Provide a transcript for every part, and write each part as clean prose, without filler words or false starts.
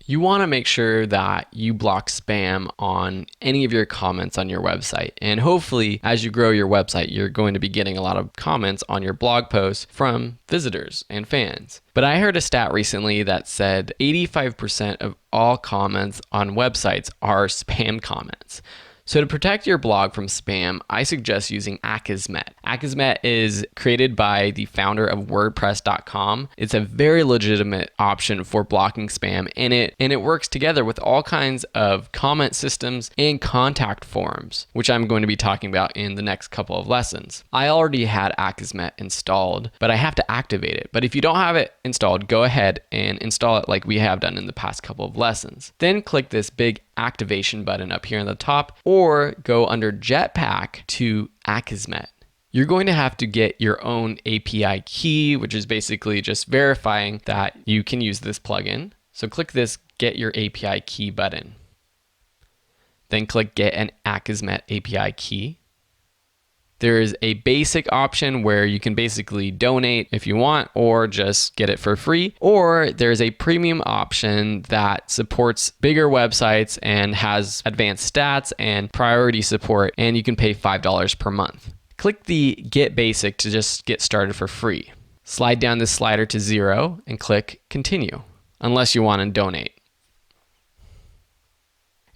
You want to make sure that you block spam on any of your comments on your website. And hopefully, as you grow your website, you're going to be getting a lot of comments on your blog posts from visitors and fans. But I heard a stat recently that said 85% of all comments on websites are spam comments. So to protect your blog from spam, I suggest using Akismet. Akismet is created by the founder of WordPress.com. It's a very legitimate option for blocking spam, and it works together with all kinds of comment systems and contact forms, which I'm going to be talking about in the next couple of lessons. I already had Akismet installed, but I have to activate it. But if you don't have it installed, go ahead and install it like we have done in the past couple of lessons. Then click this big activation button up here on the top, or go under Jetpack to Akismet. You're going to have to get your own API key, which is basically just verifying that you can use this plugin. So click this Get Your API Key button. Then click Get an Akismet API Key. There is a basic option where you can basically donate if you want, or just get it for free. Or there's a premium option that supports bigger websites and has advanced stats and priority support, and you can pay $5 per month. Click the Get Basic to just get started for free. Slide down this slider to 0 and click Continue, unless you want to donate.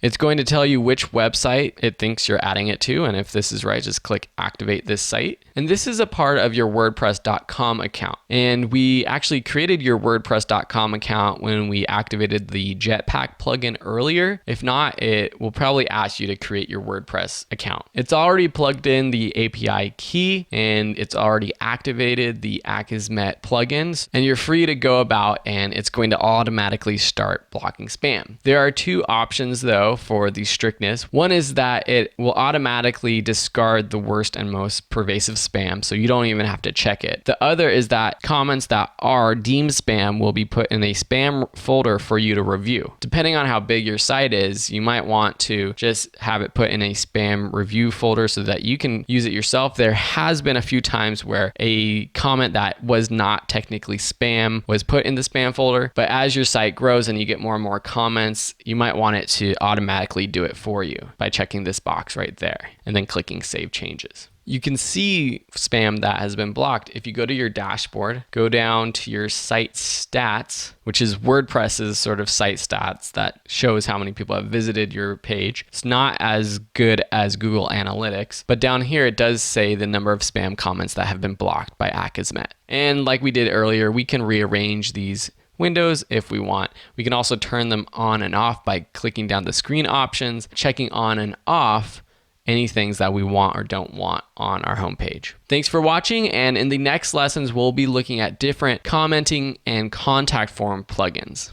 It's going to tell you which website it thinks you're adding it to, and if this is right, just click Activate this site. And this is a part of your WordPress.com account. And we actually created your WordPress.com account when we activated the Jetpack plugin earlier. If not, it will probably ask you to create your WordPress account. It's already plugged in the API key, and it's already activated the Akismet plugins, and you're free to go about, and it's going to automatically start blocking spam. There are two options though for the strictness. One is that it will automatically discard the worst and most pervasive spam, so you don't even have to check it. The other is that comments that are deemed spam will be put in a spam folder for you to review. Depending on how big your site is, you might want to just have it put in a spam review folder so that you can use it yourself. There has been a few times where a comment that was not technically spam was put in the spam folder, but as your site grows and you get more and more comments, you might want it to automatically do it for you by checking this box right there and then clicking Save Changes. You can see spam that has been blocked. If you go to your dashboard, go down to your site stats, which is WordPress's sort of site stats that shows how many people have visited your page. It's not as good as Google Analytics, but down here it does say the number of spam comments that have been blocked by Akismet. And like we did earlier, we can rearrange these windows if we want. We can also turn them on and off by clicking down the screen options, checking on and off any things that we want or don't want on our homepage. Thanks for watching, and in the next lessons, we'll be looking at different commenting and contact form plugins.